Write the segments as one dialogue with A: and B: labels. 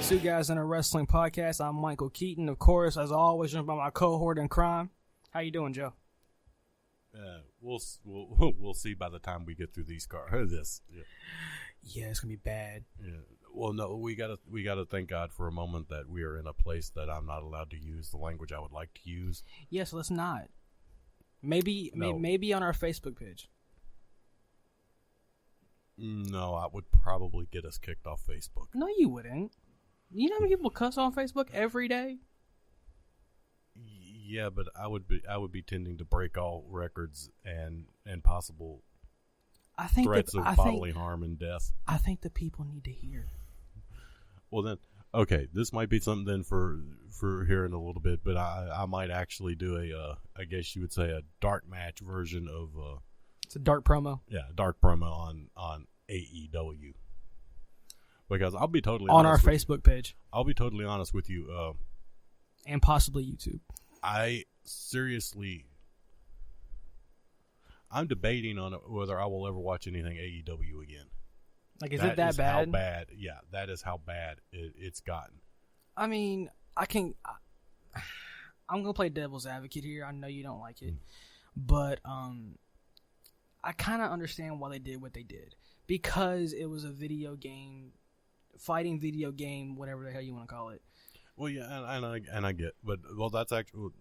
A: Two Guys in a Wrestling Podcast. I'm Michael Keaton, of course, as always, joined by my cohort in crime. How you doing, Joe?
B: We'll see by the time we get through these cars.
A: Yeah, it's gonna be bad.
B: Yeah. Well, no, we gotta thank God for a moment that we are in a place that I'm not allowed to use the language I would like to use.
A: Yes, let's not. Maybe on our Facebook page.
B: No, I would probably get us kicked off Facebook.
A: No, you wouldn't. You know how many people cuss on Facebook every day?
B: Yeah, but I would be tending to break all records and possible threats of bodily harm and death.
A: I think the people need to hear.
B: Well then, okay, this might be something then for here in a little bit, but I might actually do I guess you would say a dark match version of
A: it's a dark promo.
B: Yeah, dark promo on AEW. Because I'll be totally
A: on
B: honest
A: our Facebook page.
B: I'll be totally honest with you.
A: And possibly YouTube.
B: I'm debating on whether I will ever watch anything AEW again.
A: Like, is it that bad?
B: How bad? Yeah, that is how bad it's gotten.
A: I mean, I'm gonna play devil's advocate here. I know you don't like it, but I kind of understand why they did what they did, because it was a video game, fighting video game, whatever the hell you want to call it.
B: Well, yeah, and I get, but well, that's actually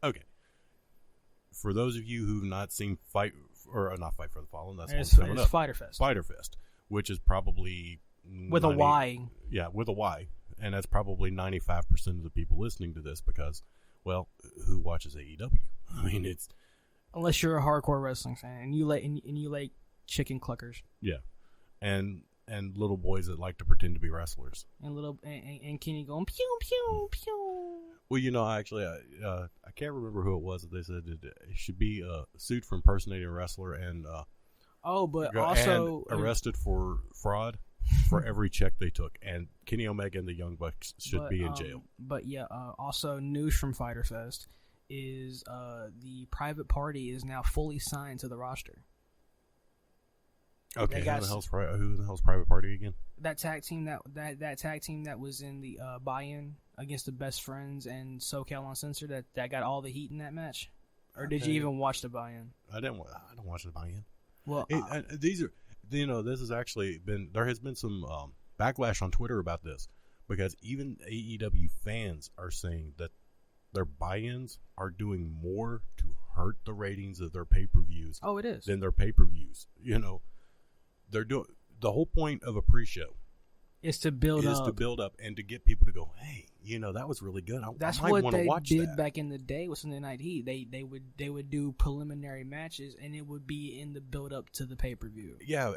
B: okay. For those of you who've not seen Fight for the Fallen, that's
A: it's Fighter Fest.
B: Fighter Fest, which is probably
A: with a Y.
B: Yeah, with a Y, and that's probably 95% of the people listening to this because, well, who watches AEW? I mean, it's
A: unless you're a hardcore wrestling fan and you like chicken cluckers.
B: Yeah, and little boys that like to pretend to be wrestlers.
A: And Kenny going pew pew pew.
B: Well, you know, actually, I can't remember who it was that they said it should be sued for impersonating a wrestler and
A: also
B: arrested for fraud for every check they took. And Kenny Omega and the Young Bucks should be in jail.
A: But yeah, also news from Fyter Fest is the Private Party is now fully signed to the roster.
B: Okay, who the hell's Private Party again?
A: That tag team that was in the buy-in against the Best Friends and SoCal Uncensored that got all the heat in that match. Or did you even watch the buy-in?
B: I don't watch the buy-in.
A: Well,
B: these are, you know, this has actually been, there has been some backlash on Twitter about this because even AEW fans are saying that their buy-ins are doing more to hurt the ratings of their pay-per-views.
A: Oh, it is.
B: Than their pay-per-views. You know, they're doing the whole point of a pre-show
A: is to build up
B: and to get people to go, hey, you know, that was really good.
A: That's
B: I might
A: what they did
B: that.
A: Back in the day with Sunday Night Heat. They would do preliminary matches, and it would be in the build up to the pay-per-view.
B: Yeah,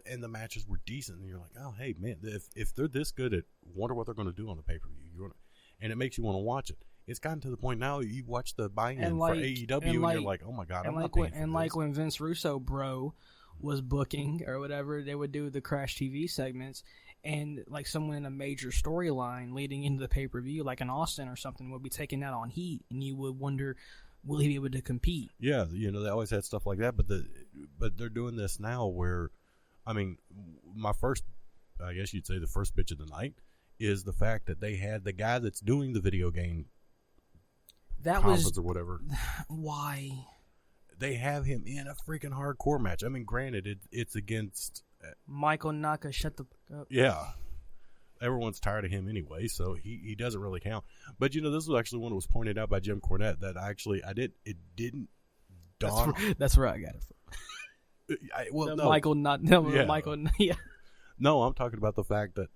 B: and the matches were decent, and you're like, oh, hey, man, if they're this good, wonder what they're going to do on the pay-per-view. And it makes you want to watch it. It's gotten to the point now you watch the buy-in for AEW, and you're like, oh my god, I'm not paying for this.
A: Like when Vince Russo, was booking or whatever, they would do the Crash TV segments, and like someone in a major storyline leading into the pay-per-view, like in Austin or something, would be taking that on heat, and you would wonder, will he be able to compete?
B: Yeah, you know, they always had stuff like that, but they're doing this now where, I mean, I guess you'd say the first bitch of the night is the fact that they had the guy that's doing the video game conference or whatever.
A: Why?
B: They have him in a freaking hardcore match. I mean, granted, it's against
A: Michael Naka. Shut the fuck up.
B: Yeah, everyone's tired of him anyway, so he doesn't really count. But you know, this was actually one that was pointed out by Jim Cornette that it didn't dawn.
A: That's where I got it from. Michael. Yeah.
B: No, I'm talking about the fact that,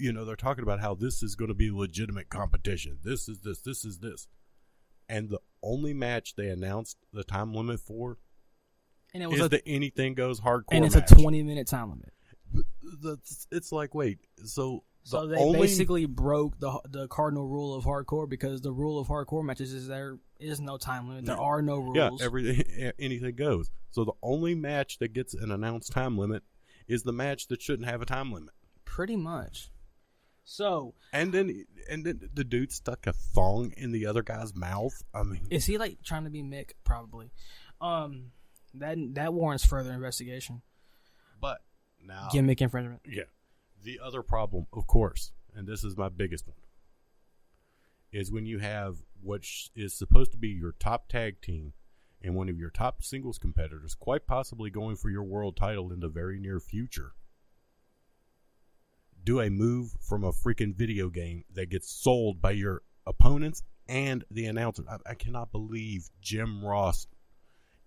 B: you know, they're talking about how this is going to be legitimate competition. This is this. And the only match they announced the time limit for is the Anything Goes hardcore
A: and it's
B: match.
A: A 20-minute time limit.
B: It's like, wait, so
A: they basically broke the cardinal rule of hardcore, because the rule of hardcore matches is there is no time limit. There are no rules.
B: Yeah, anything goes. So the only match that gets an announced time limit is the match that shouldn't have a time limit.
A: Pretty much. So
B: and then the dude stuck a thong in the other guy's mouth. I mean,
A: is he like trying to be Mick? Probably. That warrants further investigation.
B: But now
A: gimmick infringement.
B: Yeah, The other problem, of course, and this is my biggest one, is when you have what is supposed to be your top tag team and one of your top singles competitors quite possibly going for your world title in the very near future. Do a move from a freaking video game that gets sold by your opponents and the announcer. I cannot believe Jim Ross,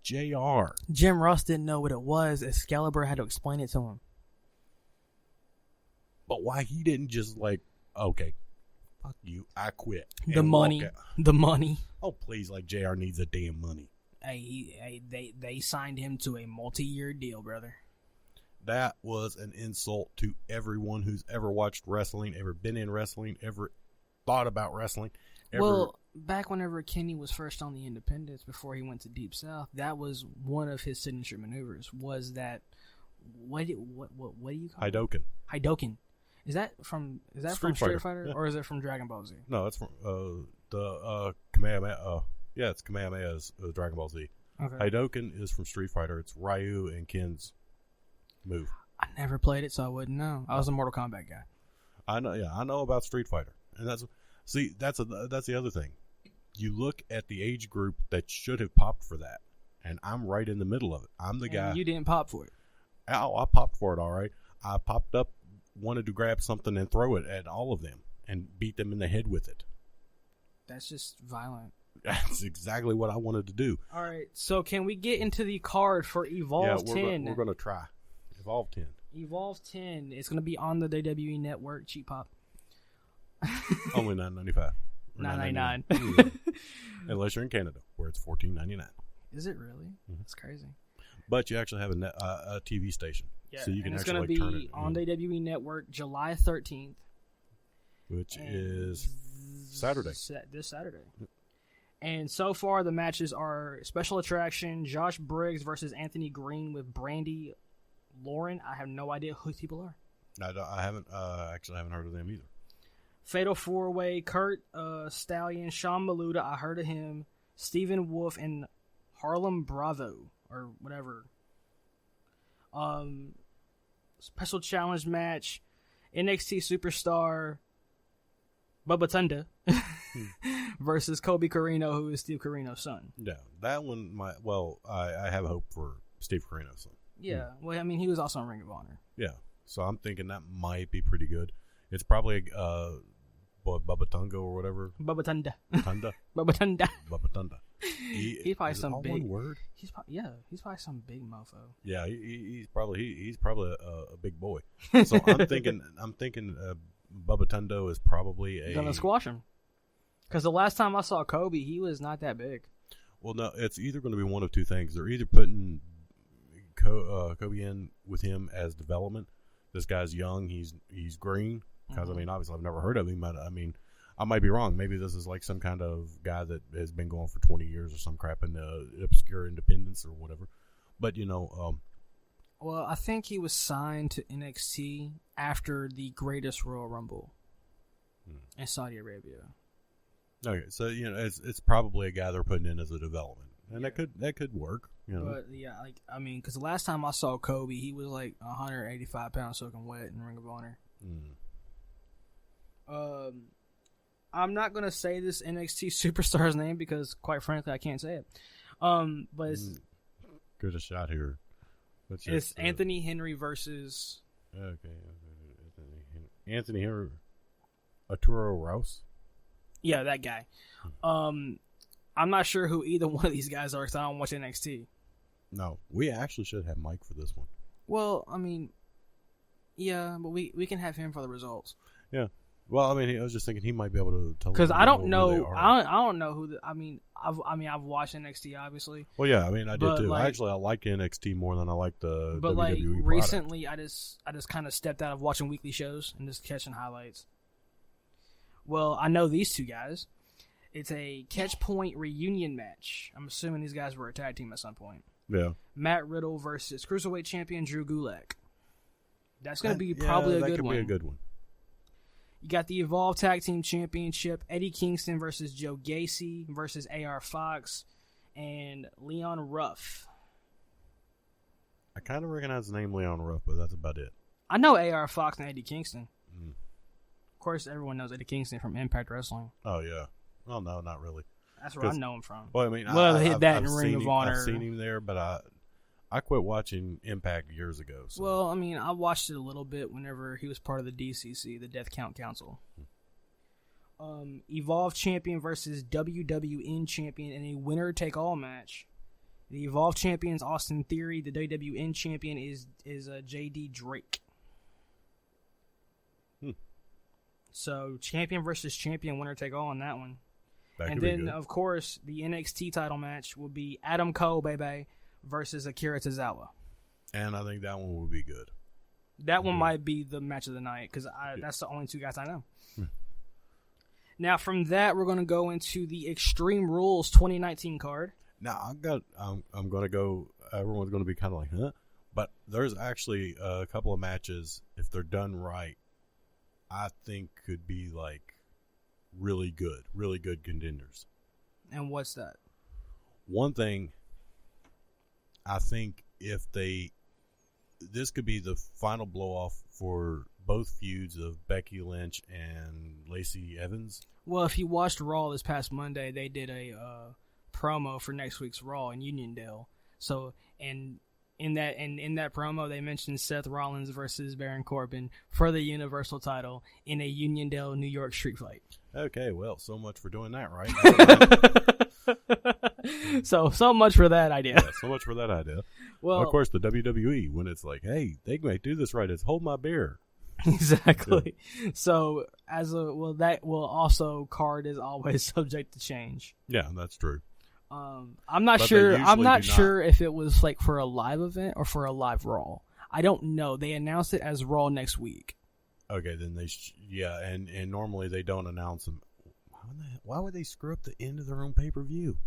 B: JR.
A: Jim Ross didn't know what it was. Excalibur had to explain it to him.
B: But why he didn't just like, okay, fuck you, I quit.
A: The money.
B: Oh, please, like JR needs the damn money.
A: They signed him to a multi-year deal, brother.
B: That was an insult to everyone who's ever watched wrestling, ever been in wrestling, ever thought about wrestling.
A: Well, back whenever Kenny was first on the Independents, before he went to Deep South, that was one of his signature maneuvers. Was that what do you call
B: Hadoken?
A: Hadoken. Is that from Street Fighter
B: yeah.
A: or is it from Dragon Ball Z?
B: No, it's from the Kamehameha. Yeah, it's Kamehameha's Dragon Ball Z. Okay. Hadoken is from Street Fighter. It's Ryu and Ken's move.
A: I never played it, so I wouldn't know. I was a Mortal Kombat guy.
B: I know. Yeah, I know about Street Fighter, and that's the other thing. You look at the age group that should have popped for that, and I'm right in the middle of it. I'm the guy.
A: You didn't pop for it.
B: Oh, I popped for it, all right. I popped up, wanted to grab something and throw it at all of them and beat them in the head with it.
A: That's just violent.
B: That's exactly what I wanted to do.
A: All right, so can we get into the card for Evolve 10?
B: We're going to try. Evolve 10.
A: Evolve 10. It's going to be on the WWE Network. Cheap pop.
B: Only $9.95.
A: $9.99.
B: Unless you're in Canada, where it's $14.99.
A: Is it really?
B: Mm-hmm.
A: That's crazy.
B: But you actually have a TV station.
A: Yeah,
B: so you can
A: it's
B: actually
A: going to
B: turn
A: be
B: it
A: on the WWE Network July 13th.
B: Which is Saturday.
A: This Saturday. And so far, the matches are Special Attraction, Josh Briggs versus Anthony Green with Brandy Lauren. I have no idea who these people are.
B: I haven't heard of them either.
A: Fatal 4-Way, Kurt Stallion, Sean Maluda, I heard of him, Stephen Wolf, and Harlem Bravo, or whatever. Special challenge match, NXT Superstar Bubba Tunda versus Kobe Carino, who is Steve Carino's son.
B: Yeah, that one, I have hope for Steve Carino's son.
A: Yeah, well, I mean, he was also in Ring of Honor.
B: Yeah, so I'm thinking that might be pretty good. It's probably Bubba Tunga or whatever.
A: Bubba Tunda.
B: Tunda.
A: Bubba Tunda.
B: Bubba Tunda.
A: He's probably some big
B: one word.
A: He's probably some big mofo.
B: Yeah, he's probably a big boy. So I'm thinking Bubba Tundo is probably
A: gonna squash him. Because the last time I saw Kobe, he was not that big.
B: Well, no, it's either going to be one of two things. They're either putting Kobe in with him as development. This guy's young. He's green. Because, I mean, obviously I've never heard of him. But, I mean, I might be wrong. Maybe this is like some kind of guy that has been going for 20 years or some crap in obscure independence or whatever. But,
A: well, I think he was signed to NXT after the Greatest Royal Rumble in Saudi Arabia.
B: Okay, so it's probably a guy they're putting in as a development, and that could work.
A: But yeah, like I mean, because the last time I saw Kobe, he was like 185 pounds soaking wet in Ring of Honor. I'm not gonna say this NXT superstar's name because, quite frankly, I can't say it. But it's
B: good a shot here.
A: It's Anthony Henry versus.
B: Okay, Anthony Henry, Arturo Rouse.
A: Yeah, that guy. I'm not sure who either one of these guys are because I don't watch NXT.
B: No, we actually should have Mike for this one.
A: Well, I mean, yeah, but we can have him for the results.
B: Yeah. Well, I mean, I was just thinking he might be able to tell.
A: Because I don't know. I don't know who. I've watched NXT obviously.
B: Well, yeah, I mean, I did too.
A: Like,
B: I like NXT more than I like the.
A: But
B: WWE
A: like
B: product.
A: recently, I just kind of stepped out of watching weekly shows and just catching highlights. Well, I know these two guys. It's a Catch Point reunion match. I'm assuming these guys were a tag team at some point.
B: Yeah.
A: Matt Riddle versus Cruiserweight Champion Drew Gulak. That's going to be probably a good one.
B: That could be a good one.
A: You got the Evolve Tag Team Championship. Eddie Kingston versus Joe Gacy versus AR Fox and Leon Ruff.
B: I kind of recognize the name Leon Ruff, but that's about it.
A: I know AR Fox and Eddie Kingston. Of course, everyone knows Eddie Kingston from Impact Wrestling.
B: Oh, yeah. Well, no, not really.
A: That's where I know him from.
B: Well, I mean,
A: hit that in Ring of Honor.
B: I've seen him there, but I quit watching Impact years ago. So.
A: Well, I mean, I watched it a little bit whenever he was part of the DCC, the Death Count Council. Evolve Champion versus WWN Champion in a winner-take-all match. The Evolve Champion is Austin Theory. The WWN Champion is JD Drake. So, champion versus champion, winner-take-all on that one. And then, of course, the NXT title match will be Adam Cole, baby, versus Akira Tozawa.
B: And I think that one will be good.
A: That one might be the match of the night because that's the only two guys I know. Now, from that, we're going to go into the Extreme Rules 2019 card.
B: Now, I'm going to go. Everyone's going to be kind of like, huh? But there's actually a couple of matches, if they're done right, I think could be like really good contenders.
A: And what's that?
B: One thing, I think this could be the final blow off for both feuds of Becky Lynch and Lacey Evans.
A: Well, if you watched Raw this past Monday, they did a promo for next week's Raw in Uniondale. So, and in that promo, they mentioned Seth Rollins versus Baron Corbin for the Universal title in a Uniondale, New York street fight.
B: Okay, well, so much for doing that, right?
A: So much for that idea.
B: Yeah, so much for that idea.
A: Well,
B: of course, the WWE, when it's like, hey, they might do this right, it's hold my beer.
A: Exactly. Yeah. So, that will also, card is always subject to change.
B: Yeah, that's true.
A: I'm not sure. I'm not sure if it was like for a live event or for a live Raw. I don't know. They announced it as Raw next week.
B: Okay, then and normally they don't announce them. Why would they screw up the end of their own pay-per-view?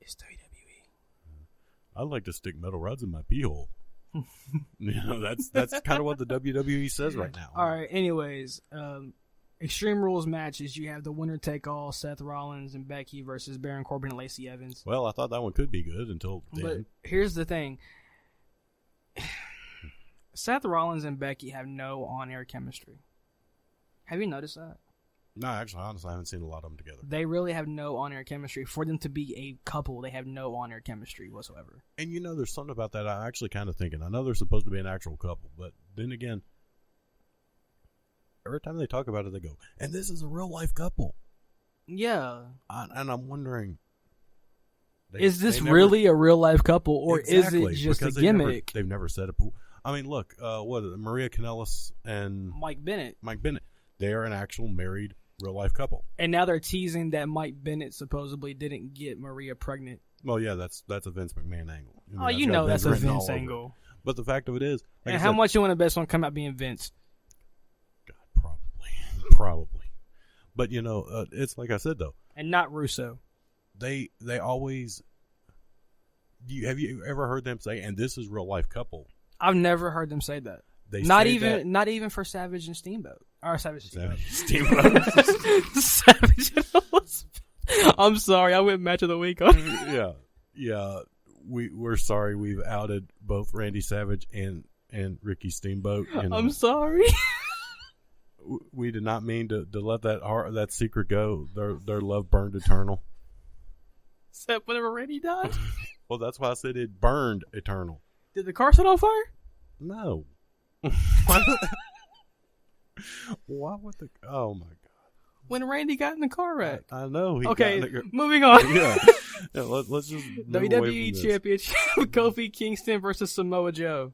A: It's WWE.
B: I'd like to stick metal rods in my pee hole. That's kind of what the WWE says right now.
A: All right. Anyways, Extreme Rules matches. You have the winner take all: Seth Rollins and Becky versus Baron Corbin and Lacey Evans.
B: Well, I thought that one could be good until then.
A: But here's the thing: Seth Rollins and Becky have no on-air chemistry. Have you noticed that?
B: No, actually, honestly, I haven't seen a lot of them together.
A: They really have no on-air chemistry. For them to be a couple, they have no on-air chemistry whatsoever.
B: And there's something about that I'm actually kind of thinking. I know they're supposed to be an actual couple, but then again, every time they talk about it, they go, and this is a real-life couple.
A: Yeah.
B: And I'm wondering,
A: is this really a real-life couple, or
B: exactly,
A: is it just a gimmick?
B: They've never said it. I mean, look, Maria Kanellis and
A: Mike Bennett.
B: They are an actual married real-life couple.
A: And now they're teasing that Mike Bennett supposedly didn't get Maria pregnant.
B: Well, yeah, that's a Vince McMahon angle.
A: That's a Vince angle.
B: But the fact of it is...
A: and how much you want to bet someone come out being Vince?
B: God, probably. But, it's like I said, though.
A: And not Russo.
B: They always... Have you ever heard them say, and this is real-life couple?
A: I've never heard them say that. Not even for Savage and Steamboat. Or Savage Steamboat. Savage and I'm sorry, I went match of the week on.
B: Yeah. We're sorry we've outed both Randy Savage and Ricky Steamboat.
A: I'm sorry.
B: We did not mean to let that secret go. Their love burned eternal.
A: Except whenever Randy died.
B: Well, that's why I said it burned eternal.
A: Did the car set on fire?
B: No. Why would the... Oh, my God.
A: When Randy got in the car wreck.
B: I know.
A: Moving on.
B: Yeah, let's just...
A: WWE Championship, Kofi Kingston versus Samoa Joe.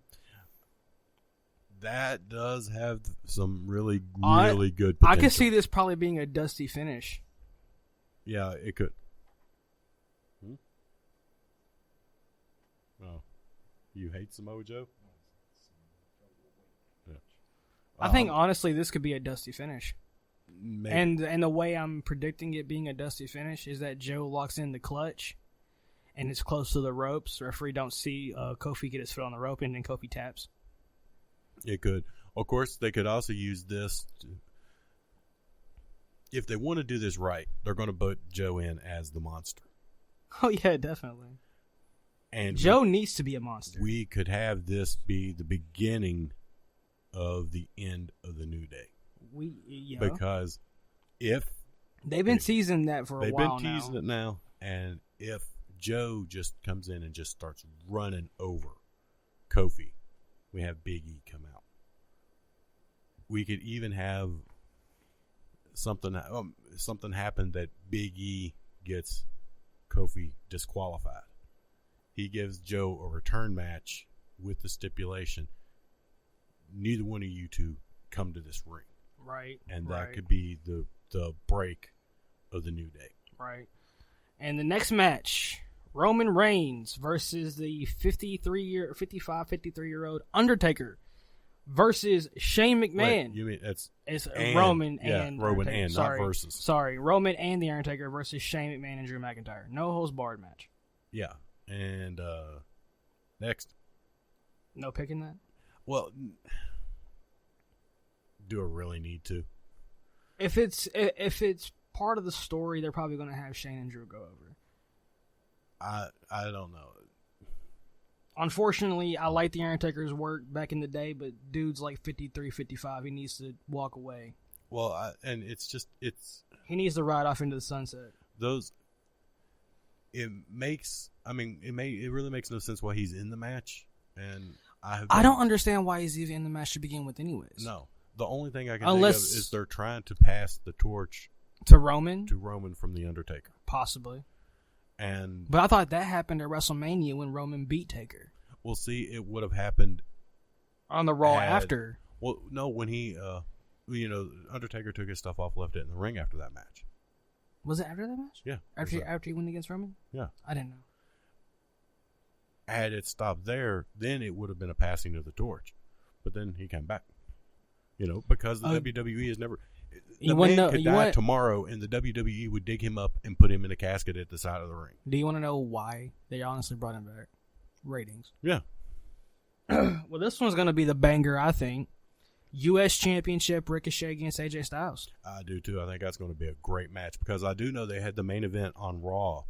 B: That does have some really good potential.
A: I could see this probably being a dusty finish.
B: Yeah, it could. Oh. You hate Samoa Joe? Yeah.
A: I think, honestly, this could be a dusty finish.
B: Maybe.
A: And the way I'm predicting it being a dusty finish is that Joe locks in the clutch, and it's close to the ropes. The referee don't see Kofi get his foot on the rope, and then Kofi taps.
B: It could. Of course, they could also use this. If they want to do this right, they're going to put Joe in as the monster.
A: Oh, yeah, definitely.
B: And
A: Joe needs to be a monster.
B: We could have this be the beginning of the end of the New Day. Because if
A: they've been teasing that for a while now.
B: They've been teasing it now, and if Joe just comes in and just starts running over Kofi, we have Big E come out. We could even have something happen that Big E gets Kofi disqualified. He gives Joe a return match with the stipulation, neither one of you two come to this ring.
A: Right.
B: And that could be the break of the New Day.
A: Right. And the next match, Roman Reigns versus the 53-year-old Undertaker versus Shane McMahon.
B: Wait, you mean it's
A: Roman and
B: Roman
A: Undertaker.
B: and not versus.
A: Sorry, Roman and the Undertaker versus Shane McMahon and Drew McIntyre. No holds barred match.
B: Yeah. And next.
A: No picking that?
B: Well, do I really need to?
A: If it's part of the story, they're probably going to have Shane and Drew go over.
B: I don't know.
A: Unfortunately, I like the Undertaker's work back in the day, but dude's like 53, 55. He needs to walk away.
B: Well, and
A: he needs to ride off into the sunset.
B: It really makes no sense why he's in the match, and
A: I don't understand why he's even in the match to begin with, anyways.
B: No, the only thing I can think of is they're trying to pass the torch
A: to Roman
B: from the Undertaker,
A: possibly.
B: But
A: I thought that happened at WrestleMania when Roman beat Taker.
B: Well, see, it would have happened
A: on the Raw after.
B: Well, no, when he, Undertaker took his stuff off, left it in the ring after that match.
A: Was it after that match?
B: Yeah.
A: After he went against Roman?
B: Yeah.
A: I didn't know.
B: Had it stopped there, then it would have been a passing of the torch. But then he came back. Because the WWE has never... The man could die tomorrow, and the WWE would dig him up and put him in a casket at the side of the ring.
A: Do you want to know why they honestly brought him back? Ratings.
B: Yeah.
A: Well, this one's going to be the banger, I think. U.S. Championship Ricochet against AJ Styles.
B: I do, too. I think that's going to be a great match, because I do know they had the main event on Raw,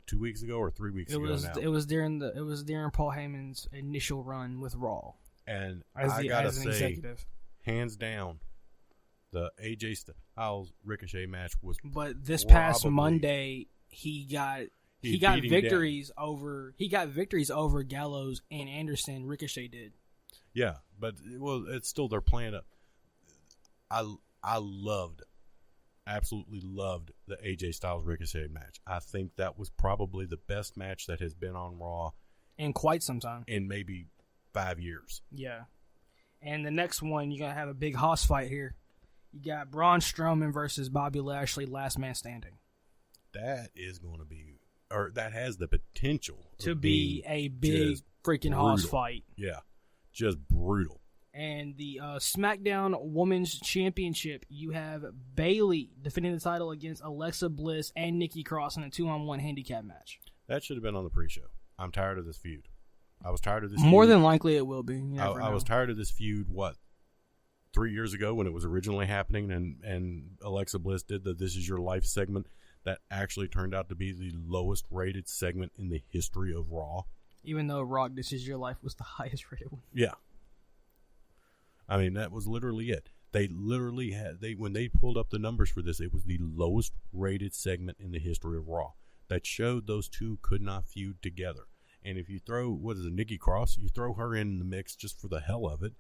B: 2 weeks ago or 3 weeks ago now?
A: It was during Paul Heyman's initial run with Raw.
B: And I got to say, executive. Hands down, the AJ Styles Ricochet match was.
A: But this past Monday, he got victories over Gallows and Anderson. Ricochet did.
B: Yeah, but it's still their plan. I absolutely loved the AJ Styles Ricochet match. I think that was probably the best match that has been on Raw
A: in quite some time,
B: in maybe 5 years.
A: Yeah, and the next one you're gonna have a big hoss fight here. You got Braun Strowman versus Bobby Lashley, last man standing.
B: That is going to be, or that has the potential
A: to be a big freaking hoss fight.
B: Yeah, just brutal.
A: And the SmackDown Women's Championship, you have Bayley defending the title against Alexa Bliss and Nikki Cross in a 2-on-1 handicap match.
B: That should have been on the pre-show. I'm tired of this feud. I was tired of this
A: More
B: feud.
A: Than likely it will be.
B: I was tired of this feud, 3 years ago when it was originally happening, and Alexa Bliss did the This Is Your Life segment that actually turned out to be the lowest rated segment in the history of Raw.
A: Even though Raw This Is Your Life was the highest rated one.
B: Yeah. I mean, that was literally it. They literally had, when they pulled up the numbers for this, it was the lowest rated segment in the history of Raw. That showed those two could not feud together. And if you throw, Nikki Cross, you throw her in the mix just for the hell of it,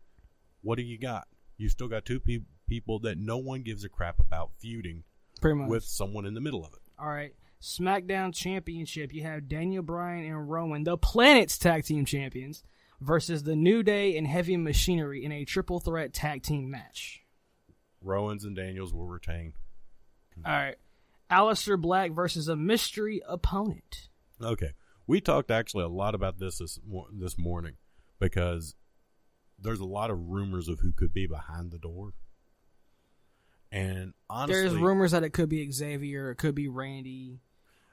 B: what do you got? You still got two people that no one gives a crap about feuding
A: pretty much
B: with someone in the middle of it.
A: All right. SmackDown Championship, you have Daniel Bryan and Rowan, the Planet's Tag Team Champions, versus the New Day and Heavy Machinery in a triple threat tag team match.
B: Rowans and Daniels will retain.
A: All right. Aleister Black versus a mystery opponent.
B: Okay. We talked actually a lot about this morning because there's a lot of rumors of who could be behind the door. And honestly,
A: there's rumors that it could be Xavier, it could be Randy,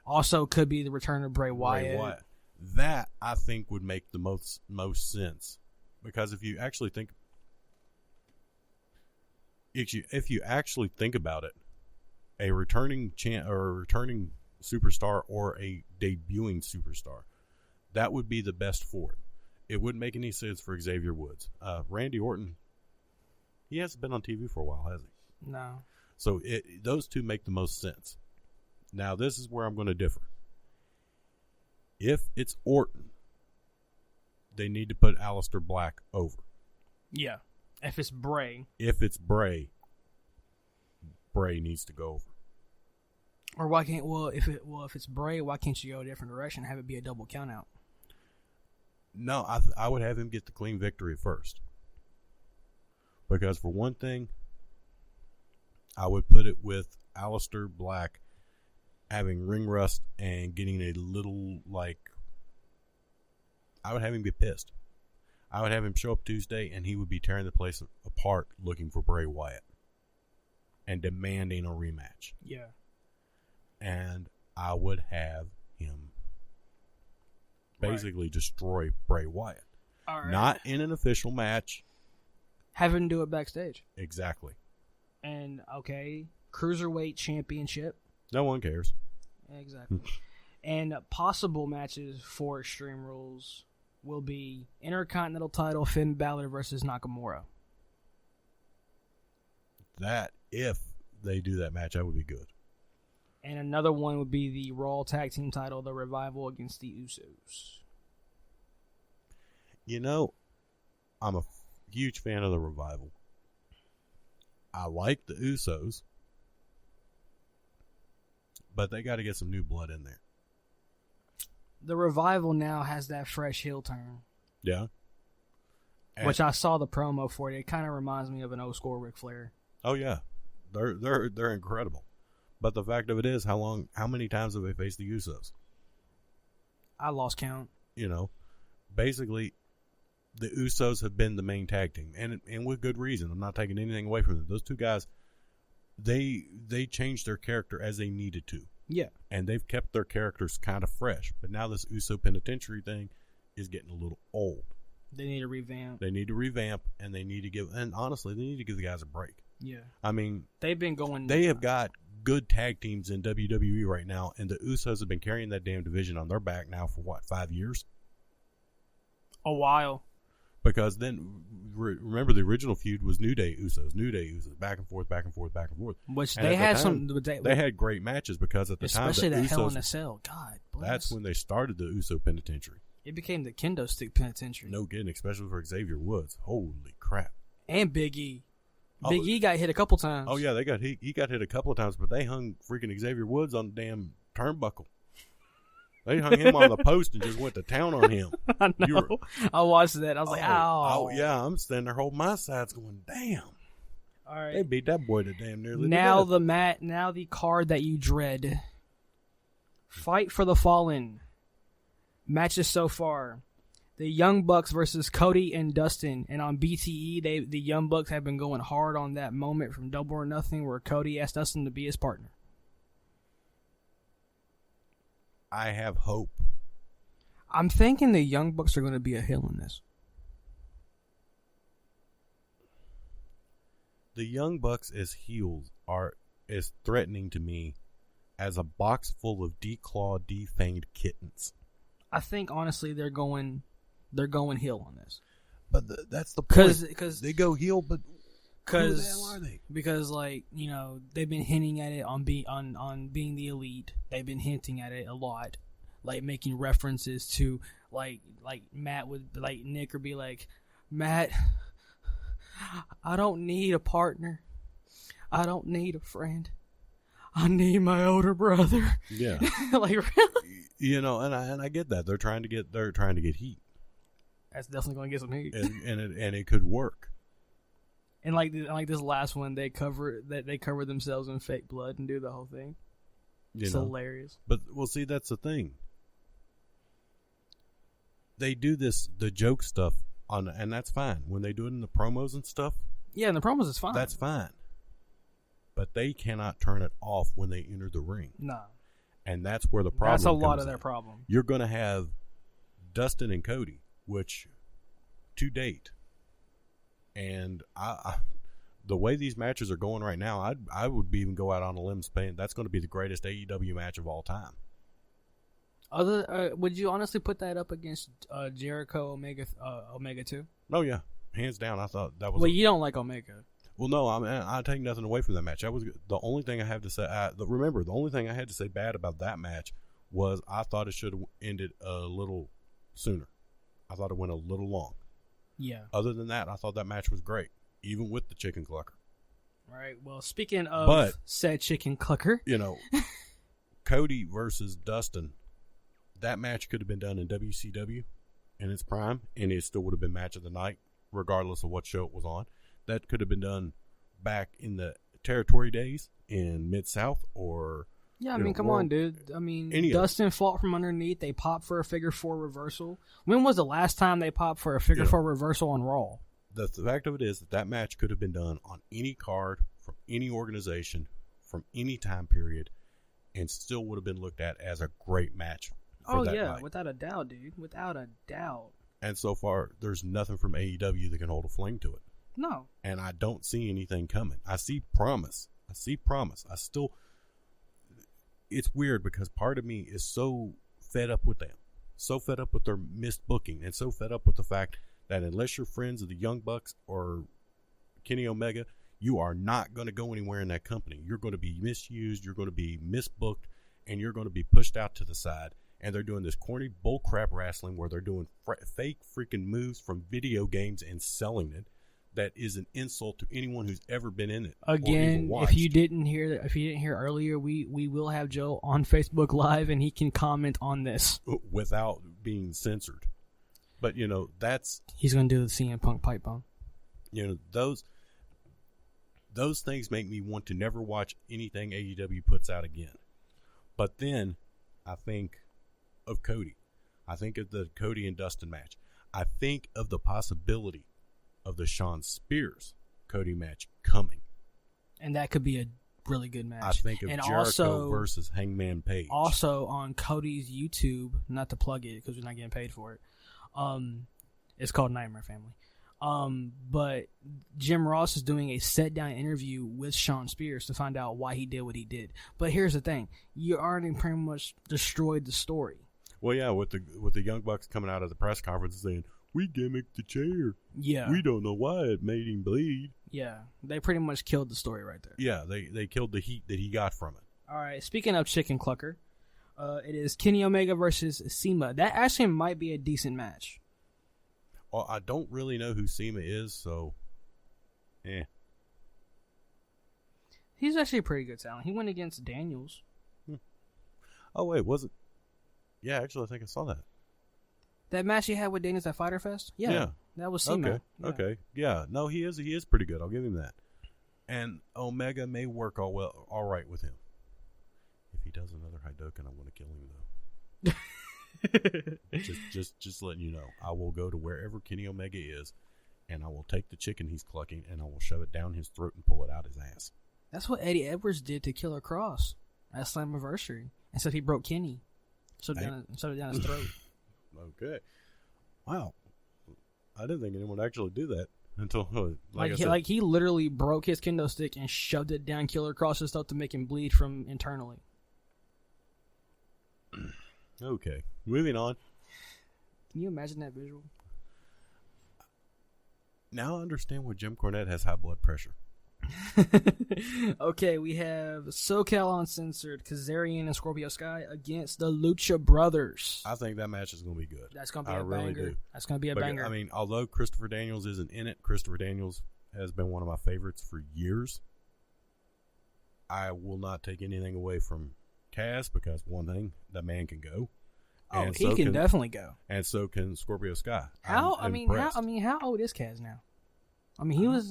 A: also could be the return of Bray Wyatt.
B: That I think would make the most sense, because if you actually think about it, a returning superstar or a debuting superstar, That would be the best for it. It wouldn't make any sense for Xavier Woods. Randy Orton, he hasn't been on TV for a while, has he?
A: No.
B: So those two make the most sense. Now, this is where I'm going to differ. If it's Orton, they need to put Aleister Black over.
A: Yeah. If it's Bray.
B: If it's Bray needs to go over.
A: Or why can't if it's Bray, why can't you go a different direction and have it be a double count out?
B: No, I would have him get the clean victory first. Because for one thing, I would put it with Aleister Black having ring rust and getting a little, I would have him get pissed. I would have him show up Tuesday and he would be tearing the place apart looking for Bray Wyatt and demanding a rematch.
A: Yeah.
B: And I would have him basically destroy Bray Wyatt.
A: All right.
B: Not in an official match.
A: Have him do it backstage.
B: Exactly.
A: And, okay, Cruiserweight Championship.
B: No one cares.
A: Exactly. And possible matches for Extreme Rules will be Intercontinental title Finn Balor versus Nakamura.
B: That, if they do that match, that would be good.
A: And another one would be the Raw Tag Team title, The Revival against the Usos.
B: You know, I'm a huge fan of The Revival. I like the Usos, but they got to get some new blood in there.
A: The Revival now has that fresh heel turn.
B: Yeah.
A: Which I saw the promo for it. It kind of reminds me of an old school Ric Flair.
B: Oh yeah. They're incredible. But the fact of it is, how many times have they faced the Usos?
A: I lost count.
B: You know, basically the Usos have been the main tag team, and with good reason. I'm not taking anything away from them. Those two guys, they changed their character as they needed to.
A: Yeah. And
B: they've kept their characters kind of fresh. But now this Uso Penitentiary thing is getting a little old.
A: They need to revamp.
B: And they need to give, and honestly, they need to give the guys a break.
A: Yeah.
B: I mean,
A: they've been going.
B: They have got good tag teams in WWE right now, and the Usos have been carrying that damn division on their back now for what, 5 years?
A: A while.
B: Because then, remember, the original feud was New Day Usos, back and forth.
A: Which
B: and
A: they had
B: time, they had great matches because at the
A: especially
B: time,
A: that Hell in a Cell. God bless.
B: That's when they started the Uso Penitentiary.
A: It became the Kendo Stick Penitentiary.
B: No kidding, especially for Xavier Woods. Holy crap!
A: And Big E. Big E got hit a couple times.
B: Oh yeah, he got hit a couple of times, but they hung freaking Xavier Woods on the damn turnbuckle. They hung him on the post and just went to town on him.
A: I know. I watched that. I was like, ow.
B: Oh, yeah. I'm standing there holding my sides going, damn.
A: All right.
B: They beat that boy to damn nearly
A: now
B: to
A: death. Now the card that you dread. Fight for the Fallen. Matches so far. The Young Bucks versus Cody and Dustin. And on BTE, the Young Bucks have been going hard on that moment from Double or Nothing where Cody asked Dustin to be his partner.
B: I have hope.
A: I'm thinking the Young Bucks are going to be a heel in this.
B: The Young Bucks as heels are as threatening to me as a box full of declawed, defanged kittens.
A: I think honestly they're going heel on this.
B: But that's the point. Because they go heel, but who the hell are they?
A: Because they've been hinting at it on being the elite. They've been hinting at it a lot, like making references to like Matt would Nick would be like, Matt, I don't need a partner. I don't need a friend. I need my older brother.
B: Yeah.
A: Like really?
B: And I get that. They're trying to get heat.
A: That's definitely going to get some heat.
B: And it could work.
A: And like this last one, they cover themselves in fake blood and do the whole thing. It's hilarious.
B: But see, that's the thing. They do the joke stuff and that's fine when they do it in the promos and stuff.
A: Yeah, in the promos it's fine.
B: That's fine. But they cannot turn it off when they enter the ring.
A: No.
B: And that's where the problem
A: That's a lot
B: comes
A: of their
B: in.
A: problem.
B: You're going to have Dustin and Cody, which to date. And the way these matches are going right now, I would even go out on a limb saying that's going to be the greatest AEW match of all time.
A: Would you honestly put that up against Jericho Omega 2?
B: Oh yeah, hands down. I thought that was.
A: Well, you don't like Omega.
B: Well, no, I take nothing away from that match. That was the only thing I have to say. Remember, the only thing I had to say bad about that match was I thought it should have ended a little sooner. I thought it went a little long.
A: Yeah.
B: Other than that, I thought that match was great, even with the chicken clucker.
A: Right. Well, speaking of said chicken clucker,
B: Cody versus Dustin, that match could have been done in WCW in its prime, and it still would have been match of the night, regardless of what show it was on. That could have been done back in the territory days in Mid-South or...
A: Yeah, I mean, come on, dude. I mean, Dustin fought from underneath. They popped for a figure 4 reversal. When was the last time they popped for a figure 4 reversal on Raw?
B: The fact of it is that match could have been done on any card, from any organization, from any time period, and still would have been looked at as a great match.
A: Oh, yeah, night. Without a doubt, dude. Without a doubt.
B: And so far, there's nothing from AEW that can hold a flame to it.
A: No.
B: And I don't see anything coming. I see promise. I still... It's weird because part of me is so fed up with them, so fed up with their missed booking, and so fed up with the fact that unless you're friends of the Young Bucks or Kenny Omega, you are not going to go anywhere in that company. You're going to be misused, you're going to be misbooked, and you're going to be pushed out to the side. And they're doing this corny bullcrap wrestling where they're doing fake freaking moves from video games and selling it. That is an insult to anyone who's ever been in it.
A: Again, if you didn't hear earlier, we will have Joe on Facebook Live and he can comment on this
B: without being censored. But he's
A: going to do the CM Punk pipe bomb.
B: Those things make me want to never watch anything AEW puts out again. But then I think of Cody. I think of the Cody and Dustin match. I think of the possibility of the Shawn Spears Cody match coming,
A: and that could be a really good match.
B: I think of Jericho versus Hangman Page.
A: Also on Cody's YouTube, not to plug it because we're not getting paid for it. It's called Nightmare Family. But Jim Ross is doing a sit down interview with Shawn Spears to find out why he did what he did. But here's the thing: you already pretty much destroyed the story.
B: Well, yeah, with the Young Bucks coming out of the press conference saying, "We gimmicked the chair.
A: Yeah.
B: We don't know why it made him bleed."
A: Yeah. They pretty much killed the story right there.
B: Yeah, they killed the heat that he got from it.
A: All right. Speaking of chicken clucker, it is Kenny Omega versus CIMA. That actually might be a decent match.
B: Well, I don't really know who CIMA is, so...
A: He's actually a pretty good talent. He went against Daniels.
B: Oh, wait, was it? Yeah, actually, I think I saw that.
A: That match he had with Daniels at Fyter Fest? Yeah. That was CIMA.
B: Okay. Yeah. No, he is pretty good. I'll give him that. And Omega may work all right with him. If he does another Hadouken, I'm going to kill him, though. just letting you know. I will go to wherever Kenny Omega is, and I will take the chicken he's clucking, and I will shove it down his throat and pull it out his ass.
A: That's what Eddie Edwards did to Killer Cross at Slammiversary. Except he broke Kenny. Shoved it down his throat.
B: Okay. Wow. I didn't think anyone would actually do that until
A: he literally broke his kendo stick and shoved it down Killer Cross's throat to make him bleed from internally.
B: Okay. Moving on.
A: Can you imagine that visual?
B: Now I understand why Jim Cornette has high blood pressure.
A: Okay, we have SoCal Uncensored, Kazarian and Scorpio Sky against the Lucha Brothers.
B: I think that match is going to be good.
A: That's going to be a banger. Do. That's going to be a banger.
B: I mean, although Christopher Daniels isn't in it, Christopher Daniels has been one of my favorites for years. I will not take anything away from Kaz because, one thing, that man can go.
A: Oh, he can definitely go.
B: And so can Scorpio Sky.
A: How old is Kaz now? He was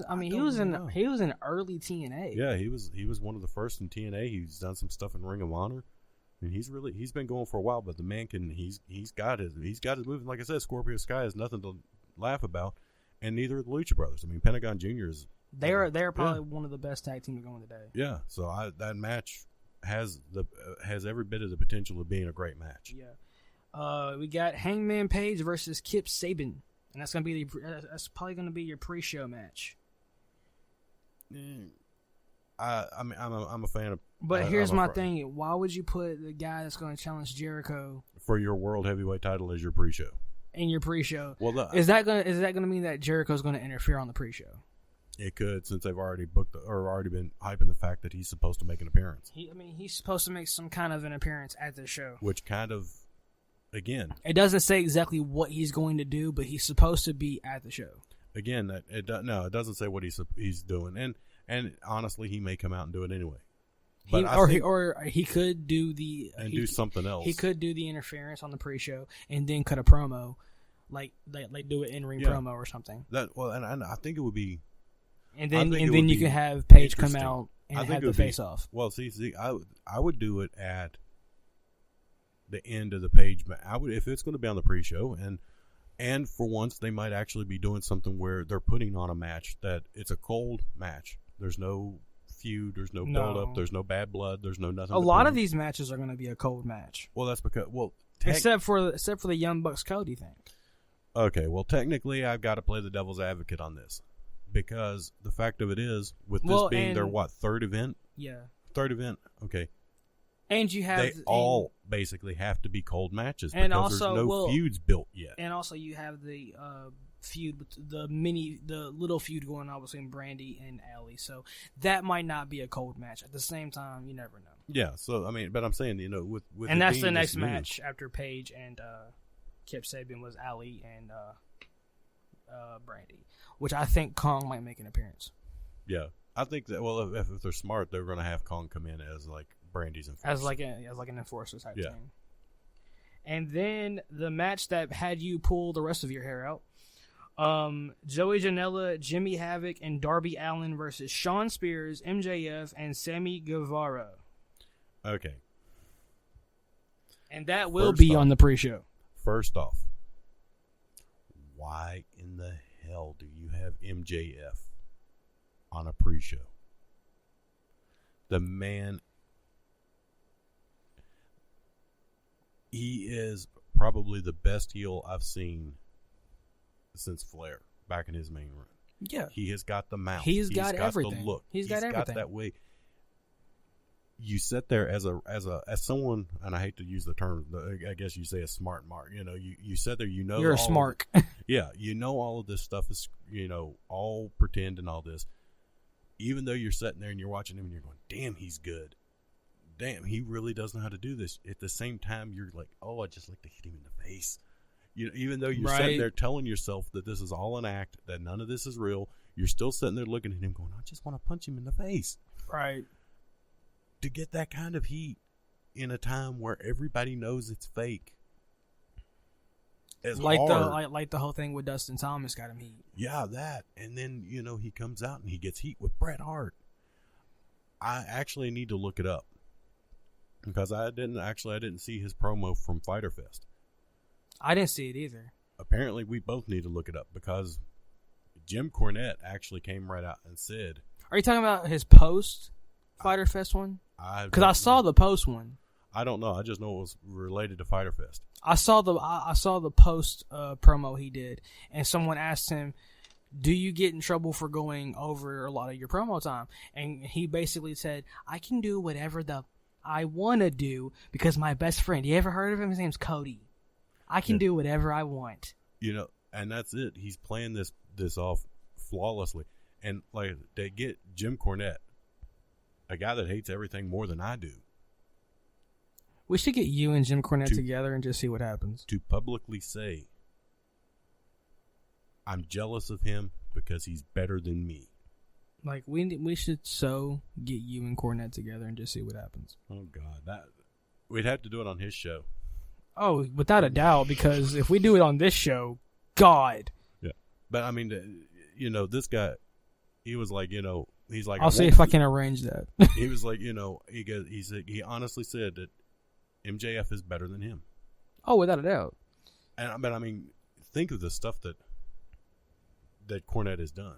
A: in early TNA.
B: Yeah, he was one of the first in TNA. He's done some stuff in Ring of Honor. I mean, he's been going for a while, but the man he's got his movement. Like I said, Scorpio Sky is nothing to laugh about, and neither are the Lucha Brothers. I mean, Pentagon Jr. is
A: they're probably one of the best tag teams going today.
B: Yeah, so that match has every bit of the potential of being a great match.
A: Yeah, we got Hangman Page versus Kip Sabian. And that's probably gonna be your pre-show match.
B: I mean, I'm a fan of.
A: But here's my thing: why would you put the guy that's going to challenge Jericho
B: for your world heavyweight title as your pre-show?
A: In your pre-show,
B: well,
A: is that gonna mean that Jericho's going to interfere on the pre-show?
B: It could, since they've already booked or already been hyping the fact that he's supposed to make an appearance.
A: He's supposed to make some kind of an appearance at the show.
B: Which kind of, again,
A: it doesn't say exactly what he's going to do, but he's supposed to be at the show.
B: Again, it doesn't say what he's doing, and honestly, he may come out and do it anyway. But
A: he could do
B: do something else.
A: He could do the interference on the pre-show and then cut a promo, like do it in ring promo or something.
B: And I think it would be.
A: And then you can have Paige come out and have the face off.
B: Well, see, I would do it at the end of the Paige. I would, if it's going to be on the pre-show, and for once they might actually be doing something where they're putting on a match that it's a cold match. There's no feud. There's no build-up. There's no bad blood. There's no nothing.
A: A lot of these matches are going to be a cold match.
B: Well, that's because
A: except for the Young Bucks Cody thing. Okay,
B: well, technically, I've got to play the devil's advocate on this. Because the fact of it is, with this being their third event?
A: Yeah.
B: Third event, okay.
A: And they
B: all basically have to be cold matches because there's no feuds built yet.
A: And also you have the feud with the little feud going on between Brandy and Allie. So that might not be a cold match. At the same time, you never know.
B: Yeah, so I mean, but I'm saying, with
A: and that's the next match after Paige and Kip Sabian was Allie and Brandy, which I think Kong might make an appearance.
B: Yeah, I think that. Well, if they're smart, they're going to have Kong come in as like Brandy's enforcer,
A: as like an enforcer type thing. And then the match that had you pull the rest of your hair out, Joey Janela, Jimmy Havoc, and Darby Allin versus Shawn Spears, MJF, and Sammy Guevara.
B: Okay,
A: and that will be on the pre-show.
B: First off, why in the hell do you have MJF on a pre-show? The man, he is probably the best heel I've seen since Flair back in his main run.
A: Yeah,
B: he has got the mouth.
A: He's got everything.
B: The look.
A: He's got everything.
B: Got that way. You sit there as someone, and I hate to use the term, I guess you say a smart mark. You sit there,
A: you're a smart.
B: Yeah, all of this stuff is, all pretend and all this. Even though you're sitting there and you're watching him and you're going, damn, he's good. Damn, he really does know how to do this. At the same time, you're like, oh, I'd just like to hit him in the face. Even though you're sitting there telling yourself that this is all an act, that none of this is real, you're still sitting there looking at him going, I just want to punch him in the face.
A: Right.
B: To get that kind of heat in a time where everybody knows it's fake.
A: Like the whole thing with Dustin Thomas got him heat.
B: Yeah, that. And then, he comes out and he gets heat with Bret Hart. I actually need to look it up. Because I didn't see his promo from Fyter Fest.
A: I didn't see it either.
B: Apparently, we both need to look it up because Jim Cornette actually came right out and said...
A: Are you talking about his post Fyter Fest one? Because I saw the post one.
B: I don't know. I just know it was related to Fyter Fest.
A: I saw the post promo he did, and someone asked him, "Do you get in trouble for going over a lot of your promo time?" And he basically said, "I can do whatever I want to do because my best friend. You ever heard of him? His name's Cody. I can do whatever I want."
B: And that's it. He's playing this off flawlessly, and like they get Jim Cornette, a guy that hates everything more than I do.
A: We should get you and Jim Cornette together and just see what happens.
B: To publicly say, I'm jealous of him because he's better than me.
A: Like, we should get you and Cornette together and just see what happens.
B: Oh, God. We'd have to do it on his show.
A: Oh, without a doubt, because if we do it on this show, God.
B: Yeah. But, I mean, this guy, he was like, he's like...
A: I'll see if I can arrange that.
B: He was like, he honestly said that MJF is better than him.
A: Oh, without a doubt.
B: But I mean, think of the stuff that Cornette has done.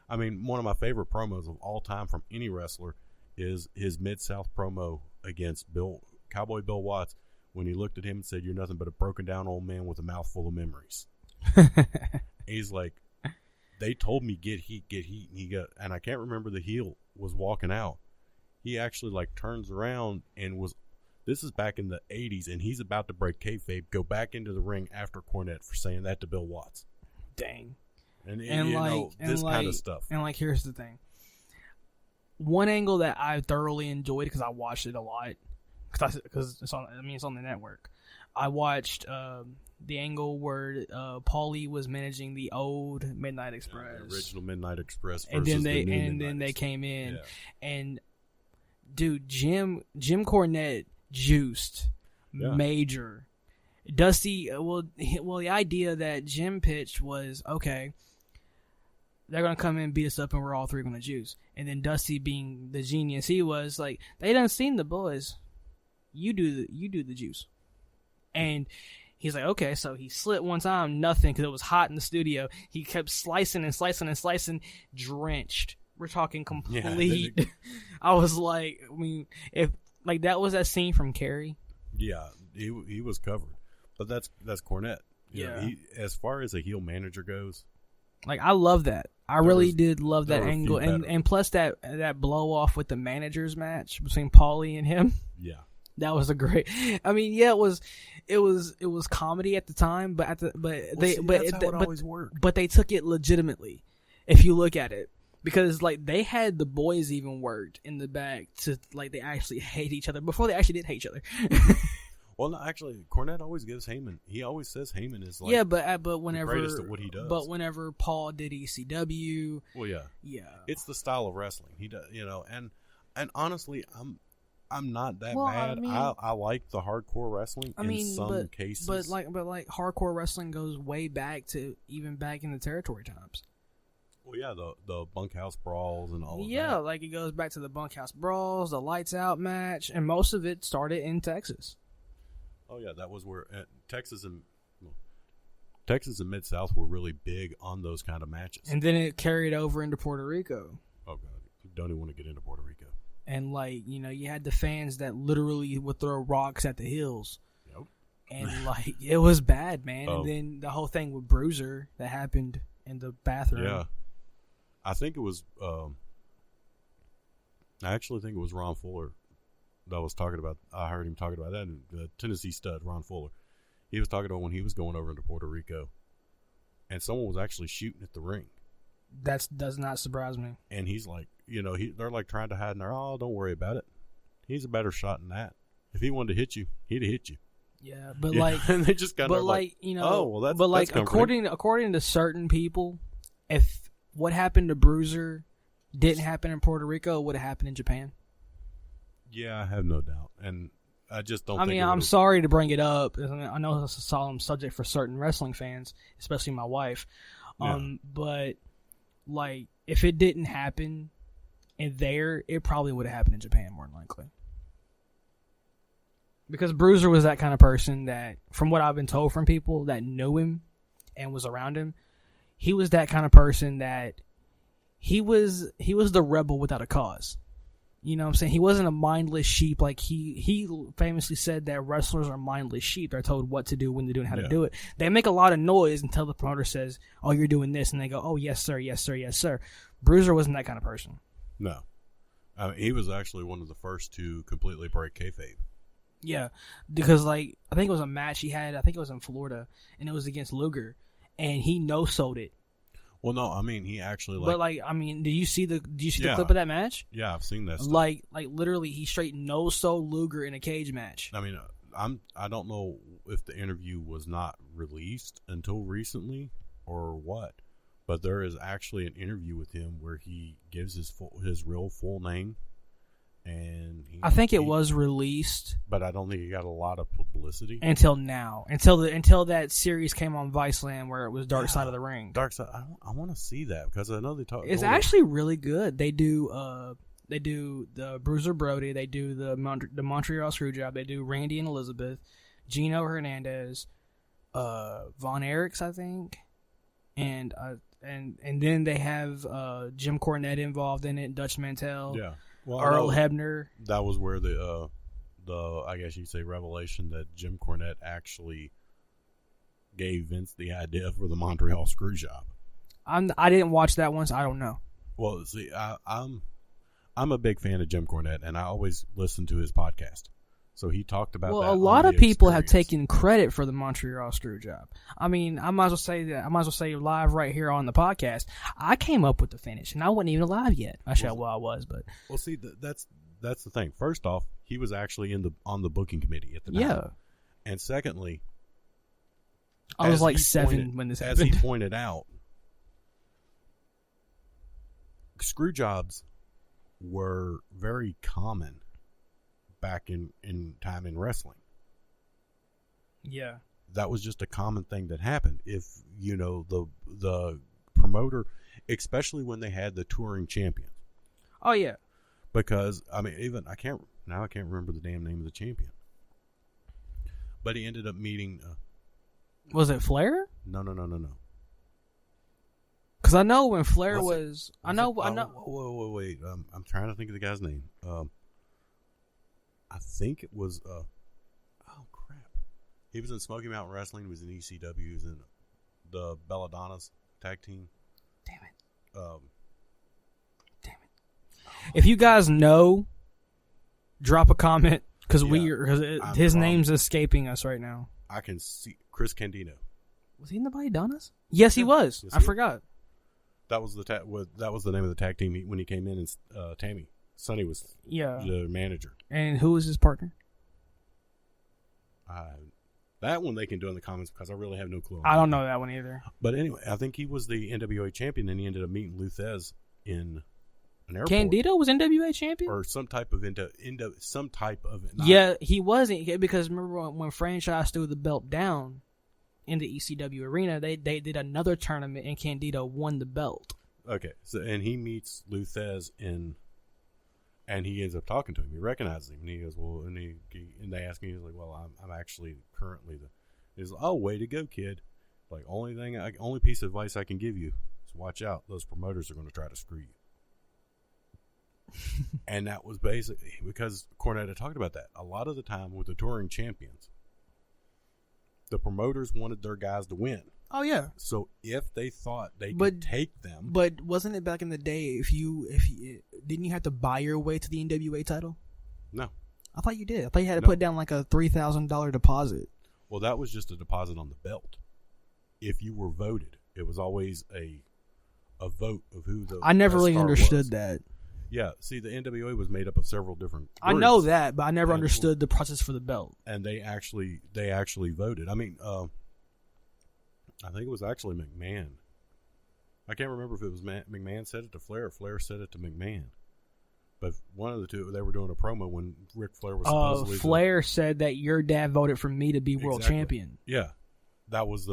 B: I mean, one of my favorite promos of all time from any wrestler is his Mid-South promo against Cowboy Bill Watts when he looked at him and said, "You're nothing but a broken down old man with a mouthful of memories." He's like, they told me get heat, and I can't remember the heel was walking out, he actually like turns around and was. This is back in the 80s, and he's about to break kayfabe, go back into the ring after Cornette for saying that to Bill Watts.
A: Dang.
B: And you know, this kind of stuff.
A: And like, here's the thing. One angle that I thoroughly enjoyed because I watched it a lot, because it's on. I mean, it's on the network. I watched the angle where Paulie was managing the old Midnight Express,
B: the original Midnight Express, versus
A: and then
B: the
A: they came in, and dude, Jim Cornette juiced major. Dusty, well, the idea that Jim pitched was, okay, they're going to come in and beat us up and we're all three going to juice. And then Dusty, being the genius he was, like, they done seen the boys. You do the juice. And he's like, okay, so he slit one time, nothing, because it was hot in the studio. He kept slicing and slicing and slicing, drenched. We're talking complete. Yeah, I was like, I mean, if like that was that scene from Carrie.
B: Yeah, he was covered, but that's Cornette. You know, as far as a heel manager goes,
A: like I love that. I really did love that angle, and plus that blow off with the managers match between Paulie and him.
B: Yeah,
A: that was a great. I mean, yeah, it was comedy at the time, but they took it legitimately. If you look at it. Because, like, they had the boys even worked in the back to, like, they actually hate each other before they actually did hate each other.
B: Well, no, actually, Cornette always gives Heyman. He always says Heyman is, like,
A: but whenever,
B: the greatest at what he does.
A: But whenever Paul did ECW.
B: Well, yeah. It's the style of wrestling. He does, you know, and honestly, I'm not that bad. I mean, I like the hardcore wrestling in some cases.
A: But hardcore wrestling goes way back to even back in the territory times.
B: Well, yeah, the bunkhouse brawls and all of that.
A: Yeah, like it goes back to the bunkhouse brawls, the lights out match, and most of it started in Texas.
B: Oh yeah, that was where Texas and Mid-South were really big on those kind of matches.
A: And then it carried over into Puerto Rico.
B: Oh god, you don't even want to get into Puerto Rico.
A: And like, you know, you had the fans that literally would throw rocks at the hills.
B: Yep.
A: And like, it was bad, man. And then the whole thing with Bruiser that happened in the bathroom.
B: Yeah. I think it was. I actually think it was Ron Fuller that was talking about. I heard him talking about that. The Tennessee stud, Ron Fuller. He was talking about when he was going over into Puerto Rico, and someone was actually shooting at the ring.
A: That does not surprise me.
B: And he's like, you know, they're like trying to hide in there. Oh, don't worry about it. He's a better shot than that. If he wanted to hit you, he'd have hit you.
A: Yeah, but like,
B: and they just got
A: like, you know,
B: oh well, that's
A: but like
B: that's
A: according to certain people, if what happened to Bruiser didn't happen in Puerto Rico, it would have happened in Japan.
B: Yeah, I have no doubt. And I just don't think
A: I'm sorry to bring it up. I know it's a solemn subject for certain wrestling fans, especially my wife. But, like, if it didn't happen in there, it probably would have happened in Japan more than likely. Because Bruiser was that kind of person that, from what I've been told from people that knew him and was around him, he was that kind of person that he was the rebel without a cause. You know what I'm saying? He wasn't a mindless sheep. Like he famously said that wrestlers are mindless sheep. They're told what to do, when to do, and how to do it. They make a lot of noise until the promoter says, "Oh, you're doing this," and they go, "Oh, yes, sir, yes, sir, yes, sir." Bruiser wasn't that kind of person.
B: No, I mean, he was actually one of the first to completely break kayfabe.
A: Yeah, because like I think it was a match he had. I think it was in Florida, and it was against Luger, and he no-sold it.
B: Well, no, I mean he actually
A: But like, I mean, do you see the clip of that match?
B: Yeah, I've seen that stuff.
A: Like literally, he straight no-sold Luger in a cage match.
B: I mean, I don't know if the interview was not released until recently or what, but there is actually an interview with him where he gives his real full name. And
A: I think it was released,
B: but I don't think it got a lot of publicity
A: until now. Until that series came on Viceland where it was Dark Side of the Ring.
B: Dark Side. I want to see that because I know they talk.
A: It's actually really good. They do the Bruiser Brody. They do the Montreal Screwjob. They do Randy and Elizabeth, Gino Hernandez, Von Erichs, I think, and then they have Jim Cornette involved in it, Dutch Mantell.
B: Yeah. Well,
A: Earl Hebner.
B: That was where the I guess you'd say revelation that Jim Cornette actually gave Vince the idea for the Montreal Screwjob.
A: I didn't watch that one, so I don't know.
B: Well, see, I'm I'm a big fan of Jim Cornette, and I always listen to his podcast. So he talked about that.
A: Well, a lot of people have taken credit for the Montreal Screwjob. I mean, I might as well say that. I might as well say live right here on the podcast. I came up with the finish, and I wasn't even alive yet. I was, but
B: see, that's the thing. First off, he was actually on the booking committee at the time.
A: Yeah.
B: And secondly,
A: I was like 7 when this happened.
B: As he pointed out, screw jobs were very common back in time in wrestling.
A: Yeah.
B: That was just a common thing that happened. If, the promoter, especially when they had the touring champion.
A: Oh, yeah.
B: Because, I mean, I can't remember the damn name of the champion. But he ended up meeting...
A: was it Flair?
B: No.
A: Because I know when Flair was...
B: I know. Wait. I'm trying to think of the guy's name. I think it was... oh, crap. He was in Smoky Mountain Wrestling. He was in ECW. He was in the Belladonna's tag team.
A: Damn it.
B: Oh.
A: If you guys know, drop a comment. Because his name's escaping us right now.
B: I can see Chris Candido.
A: Was he in the Belladonna's? Yes, he was.
B: Yes,
A: I forgot.
B: That was the name of the tag team when he came in. And Tammy Sonny was the manager.
A: And who was his partner?
B: That one they can do in the comments because I really have no clue.
A: I don't know that one either.
B: But anyway, I think he was the NWA champion, and he ended up meeting Lou Thez in an airport.
A: Candido was NWA champion,
B: or some type of
A: Yeah, he wasn't, because remember when Franchise threw the belt down in the ECW arena, they did another tournament and Candido won the belt.
B: Okay, so and he meets Lou Thez and he ends up talking to him. He recognizes him, and he goes, "Well," and they ask me, he's like, "Well, I'm actually currently the." He's like, "Oh, way to go, kid! Like only piece of advice I can give you is watch out. Those promoters are going to try to screw you." And that was basically because Cornette had talked about that. A lot of the time with the touring champions, the promoters wanted their guys to win.
A: Oh yeah.
B: So if they thought they could take them,
A: but wasn't it back in the day? If you didn't you have to buy your way to the NWA title?
B: No,
A: I thought you did. I thought you had to put down like a $3,000 deposit.
B: Well, that was just a deposit on the belt. If you were voted, it was always a vote of who the.
A: I never really understood that.
B: Yeah, see, the NWA was made up of several different groups.
A: I know that, but I never understood the process for the belt.
B: And they actually voted. I mean, I think it was actually McMahon. I can't remember if it was McMahon said it to Flair or Flair said it to McMahon. But one of the two, they were doing a promo when Ric Flair was supposedly...
A: Flair said that your dad voted for me to be world champion.
B: Yeah. That was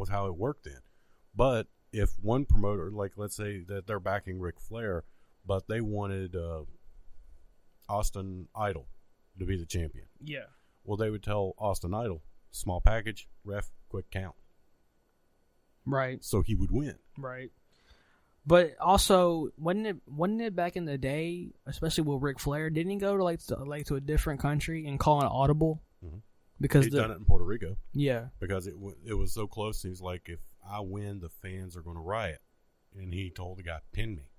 B: how it worked then. But if one promoter, like let's say that they're backing Ric Flair, but they wanted Austin Idol to be the champion.
A: Yeah.
B: Well, they would tell Austin Idol, small package, ref, quick count.
A: Right.
B: So he would win.
A: Right. But also, wasn't it back in the day, especially with Ric Flair, didn't he go to to a different country and call an audible?
B: Mm-hmm.
A: Because
B: he'd done it in Puerto Rico.
A: Yeah. Because
B: it was so close. He's like, if I win, the fans are going to riot. And he told the guy, pin me.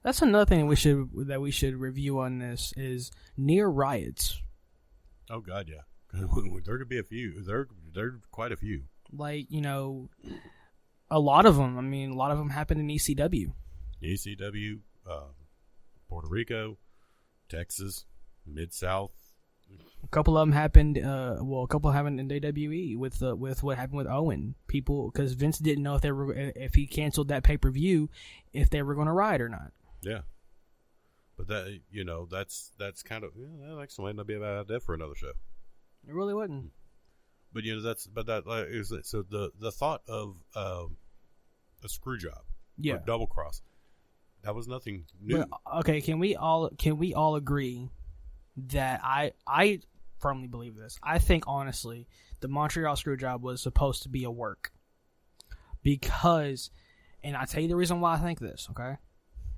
A: That's another thing we should review on this is near riots.
B: Oh God, yeah. There could be a few. There are quite a few.
A: Like, a lot of them. I mean, a lot of them happened in ECW.
B: ECW, Puerto Rico, Texas, Mid-South.
A: A couple of them happened. A couple happened in WWE with what happened with Owen. People, because Vince didn't know if he canceled that pay-per-view, if they were going to riot or not.
B: Yeah, but that's kind of that actually might not be a bad idea for another show.
A: It really wouldn't.
B: But so the thought of a screw job, or double cross, that was nothing new.
A: But, okay, can we all agree that I firmly believe this? I think honestly, the Montreal screw job was supposed to be a work because, and I tell you the reason why I think this. Okay,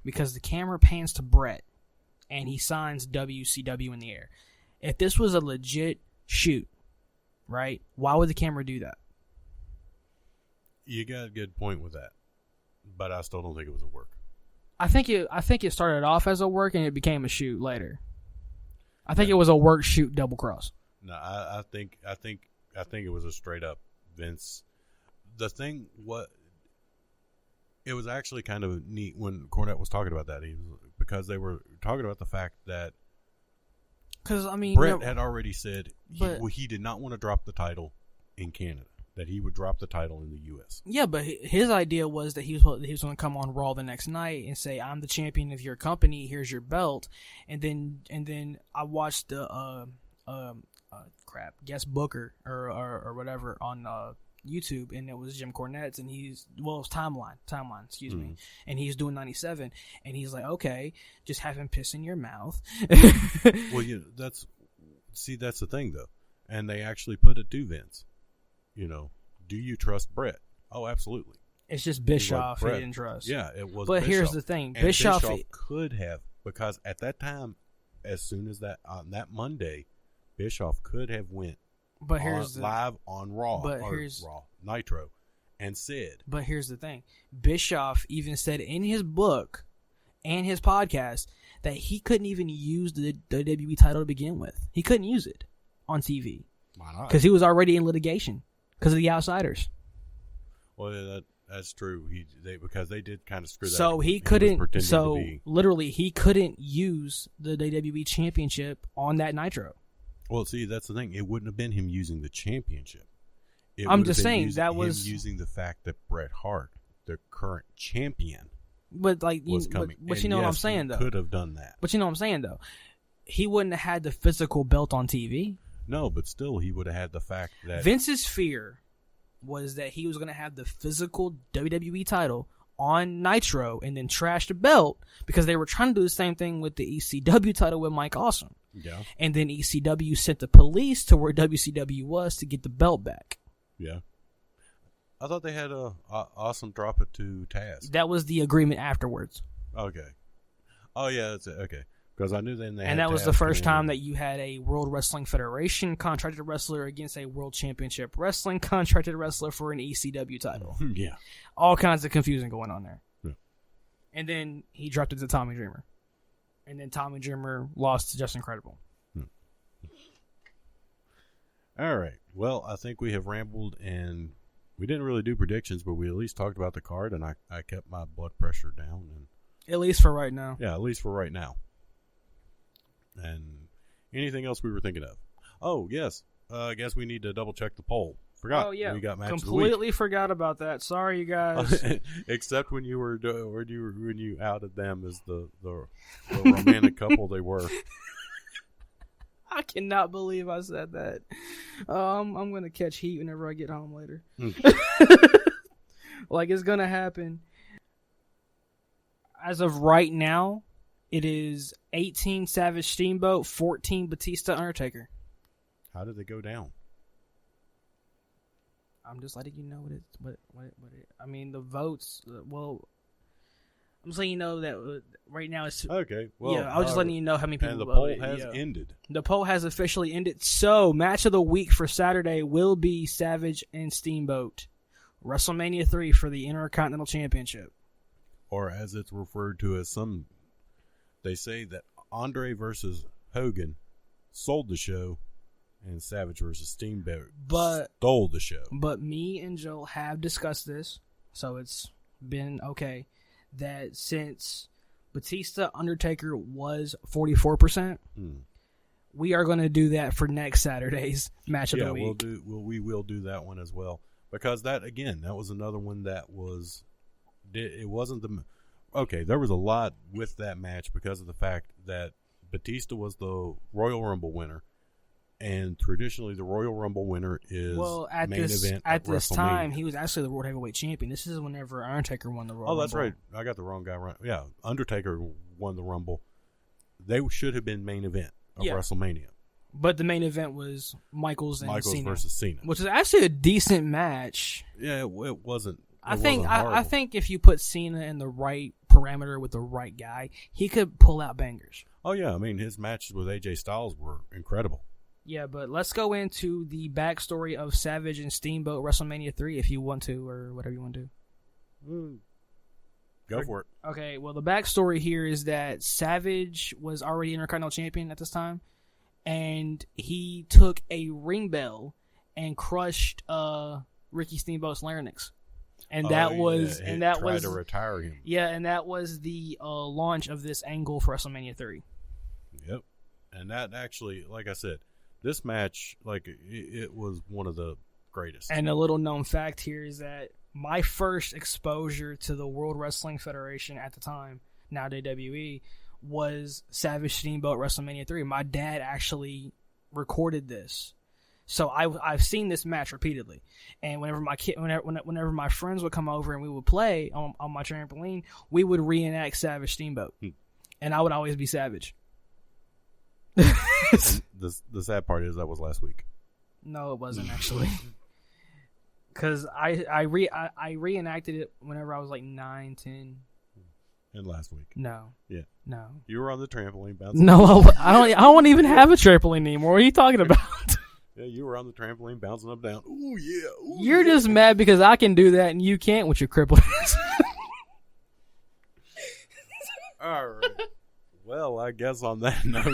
A: because the camera pans to Brett and he signs WCW in the air. If this was a legit shoot, right? Why would the camera do that?
B: You got a good point with that, but I still don't think it was a work.
A: I think it started off as a work and it became a shoot later. I think it was a work shoot double cross.
B: No, I think it was a straight up Vince. The thing it was actually kind of neat when Cornette was talking about that. Because they were talking about the fact that Brett had already said he did not want to drop the title in Canada, that he would drop the title in the U.S.
A: Yeah, but his idea was that he was going to come on Raw the next night and say, "I'm the champion of your company. Here's your belt." And then I watched the guest booker or whatever on YouTube, and it was Jim Cornette's, and it was timeline, excuse me, and he's doing 97, and he's like, okay, just have him piss in your mouth.
B: Well, that's the thing though, and they actually put it to Vince. Do you trust Brett? Oh, absolutely.
A: It's just Bischoff he didn't trust.
B: Yeah, it was.
A: But
B: Bischoff.
A: Here's the thing,
B: and
A: Bischoff
B: could have, because at that time, as soon as that on that Monday, Bischoff could have went.
A: But here's
B: live on Raw, Raw Nitro, and said.
A: But here's the thing: Bischoff even said in his book and his podcast that he couldn't even use the WWE title to begin with. He couldn't use it on TV.
B: Why not?
A: Because he was already in litigation because of the Outsiders.
B: Well, yeah, that's true. Because they did kind of screw that.
A: So he couldn't. So literally, he couldn't use the WWE Championship on that Nitro.
B: Well, see, that's the thing. It wouldn't have been him using the championship.
A: I'm just saying that was
B: him using the fact that Bret Hart, the current champion,
A: was coming. But you know what I'm saying, though.
B: Could have done that.
A: But you know what I'm saying, though. He wouldn't have had the physical belt on TV.
B: No, but still, he would have had the fact that
A: Vince's fear was that he was going to have the physical WWE title on Nitro and then trash the belt because they were trying to do the same thing with the ECW title with Mike Awesome.
B: Yeah.
A: And then ECW sent the police to where WCW was to get the belt back.
B: Yeah. I thought they had Awesome drop it to Taz.
A: That was the agreement afterwards.
B: Okay. Oh, yeah, that's it. Okay. Because I knew then they had
A: And that was
B: Taz
A: the first time that you had a World Wrestling Federation contracted wrestler against a World Championship Wrestling contracted wrestler for an ECW title.
B: Yeah.
A: All kinds of confusion going on there.
B: Yeah.
A: And then he dropped it to Tommy Dreamer. And then Tommy Dreamer lost to Just Incredible.
B: All right. Well, I think we have rambled, and we didn't really do predictions, but we at least talked about the card, and I kept my blood pressure down. And
A: at least for right now.
B: Yeah, at least for right now. And anything else we were thinking of? Oh, yes. I guess we need to double-check the poll. Forgot.
A: Oh, yeah.
B: We got match
A: Completely
B: of the week.
A: forgot about that. Sorry, you guys.
B: Except when you outed them as the romantic couple they were.
A: I cannot believe I said that. I'm going to catch heat whenever I get home later. Like, it's going to happen. As of right now, it is 18 Savage Steamboat, 14 Batista Undertaker.
B: How did they go down?
A: I'm just letting you know I mean, the votes, I'm just letting you know that right now it's...
B: Okay, well...
A: Yeah, I was just letting you know how many people
B: voted.
A: voted.
B: And the poll has ended.
A: The poll has officially ended. So, match of the week for Saturday will be Savage and Steamboat. WrestleMania 3 for the Intercontinental Championship.
B: Or as it's referred to as some... They say that Andre versus Hogan sold the show, and Savage versus Steamboat stole the show.
A: But me and Joel have discussed this, so it's been okay, that since Batista Undertaker was 44%, we are going to do that for next Saturday's match of the week.
B: We will do that one as well. Because that was another one that was... It wasn't the... Okay, there was a lot with that match because of the fact that Batista was the Royal Rumble winner. And traditionally, the Royal Rumble winner is main event at
A: this
B: WrestleMania.
A: time, he was actually the World Heavyweight Champion. This is whenever Undertaker won the Royal Rumble.
B: Oh, that's right. I got the wrong guy right. Yeah, Undertaker won the Rumble. They should have been main event of WrestleMania.
A: But the main event was Michaels Cena.
B: Versus Cena.
A: Which is actually a decent match.
B: Yeah, it wasn't.
A: I think if you put Cena in the right parameter with the right guy, he could pull out bangers.
B: Oh, yeah. I mean, his matches with AJ Styles were incredible.
A: Yeah, but let's go into the backstory of Savage and Steamboat WrestleMania 3 if you want to, or whatever you want to do.
B: Go for it.
A: Okay, well, the backstory here is that Savage was already Intercontinental Champion at this time, and he took a ring bell and crushed Ricky Steamboat's larynx. And that was
B: to retire him.
A: Yeah, and that was the launch of this angle for WrestleMania 3.
B: Yep. And that actually, like I said, this match, like, it was one of the greatest.
A: And a little known fact here is that my first exposure to the World Wrestling Federation at the time, now WWE, was Savage Steamboat WrestleMania 3. My dad actually recorded this. So I've seen this match repeatedly. And whenever my friends would come over and we would play on my trampoline, we would reenact Savage Steamboat. And I would always be Savage.
B: And the sad part is that was last week.
A: No, it wasn't actually. Because I reenacted it whenever I was like 9, 10.
B: And last week.
A: No.
B: Yeah.
A: No.
B: You were on the trampoline bouncing.
A: No, I don't even have a trampoline anymore. What are you talking about?
B: Yeah, you were on the trampoline bouncing up down. Ooh yeah. Ooh,
A: You're just mad because I can do that and you can't with your crippled ass.
B: All right. Well, I guess on that note,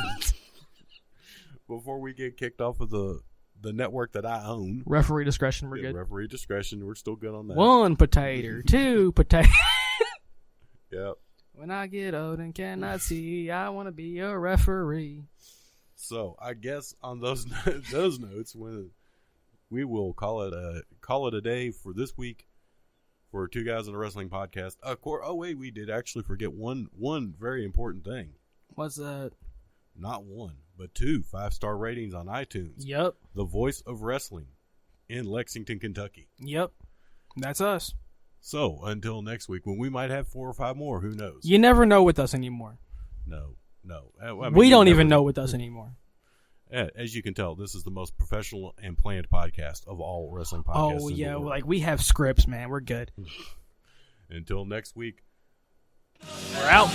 B: before we get kicked off of the network that I own.
A: Referee discretion, we're good.
B: Referee discretion, we're still good on that.
A: 1 potato, 2 potato.
B: Yep.
A: When I get old and cannot see, I want to be a referee.
B: So I guess on those notes, we will call it a day for this week for Two Guys in a Wrestling Podcast. Oh wait, we did actually forget one very important thing.
A: What's that?
B: Not 1, but 2 5-star ratings on iTunes.
A: Yep.
B: The voice of wrestling in Lexington, Kentucky.
A: Yep. That's us.
B: So until next week, when we might have 4 or 5 more, who knows?
A: You never know with us anymore.
B: No. I mean,
A: we don't even know with us anymore.
B: As you can tell, this is the most professional and planned podcast of all wrestling podcasts.
A: Oh, yeah. Like, we have scripts, man. We're good.
B: Until next week.
A: We're out.